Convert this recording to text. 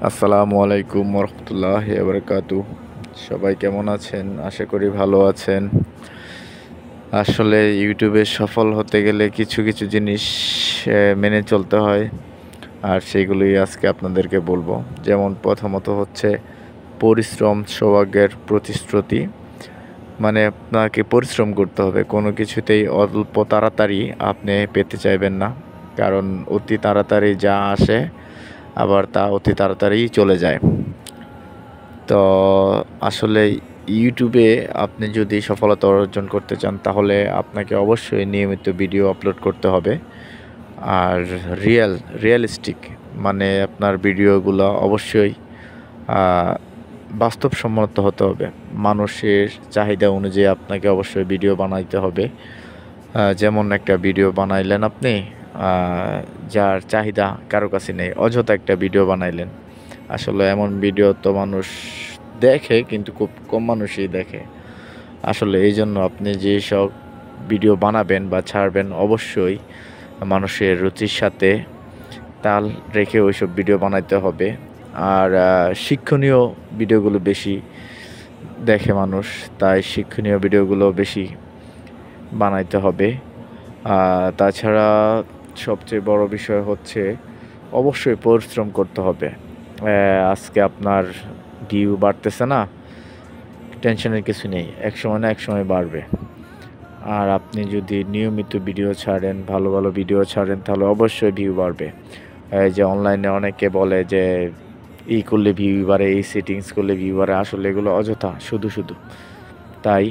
আসসালামু আলাইকুম রহমতুল্লাহি ওয়া বারাকাতুহু। সবাই কেমন আছেন? আশা করি ভালো আছেন। আসলে ইউটিউবে সফল হতে গেলে কিছু কিছু জিনিস মেনে চলতে হয়, আর সেগুলোই আজকে আপনাদেরকে বলবো। যেমন প্রথমত হচ্ছে পরিশ্রম সৌভাগ্যের প্রতিশ্রুতি। মানে আপনাকে পরিশ্রম করতে হবে, কোনো কিছুতেই অল্প তাড়াতাড়ি আপনি পেতে চাইবেন না, কারণ অতি তাড়াতাড়ি যা আসে আবার তা অতি তাড়াতাড়ি চলে যায়। তো আসলে ইউটিউবে আপনি যদি সফলতা অর্জন করতে চান, তাহলে আপনাকে অবশ্যই নিয়মিত ভিডিও আপলোড করতে হবে। আর রিয়েলিস্টিক, মানে আপনার ভিডিওগুলো অবশ্যই বাস্তবসম্মত হতে হবে। মানুষের চাহিদা অনুযায়ী আপনাকে অবশ্যই ভিডিও বানাইতে হবে। যেমন একটা ভিডিও বানাইলেন আপনি, যার চাহিদা কারো কাছে নেই, অযথা একটা ভিডিও বানাইলেন। আসলে এমন ভিডিও তো মানুষ দেখে, কিন্তু খুব কম মানুষই দেখে। আসলে এই জন্য আপনি যেসব ভিডিও বানাবেন বা ছাড়বেন, অবশ্যই মানুষের রুচির সাথে তাল রেখে ওইসব ভিডিও বানাইতে হবে। আর শিক্ষণীয় ভিডিওগুলো বেশি দেখে মানুষ, তাই শিক্ষণীয় ভিডিওগুলো বেশি বানাইতে হবে। তাছাড়া সবচেয়ে বড় বিষয় হচ্ছে অবশ্যই পরিশ্রম করতে হবে। আজকে আপনার ভিউ বাড়তেছে না, টেনশনের কিছু নেই, একসময় না একসময় বাড়বে। আর আপনি যদি নিয়মিত ভিডিও ছাড়েন, ভালো ভালো ভিডিও ছাড়েন, তাহলে অবশ্যই ভিউ বাড়বে। এই যে অনলাইনে অনেকে বলে যে করলে ভিউ বাড়ে, এই সেটিংস করলে ভিউ বাড়ে, আসলে এগুলো অযথা, শুধু শুধু। তাই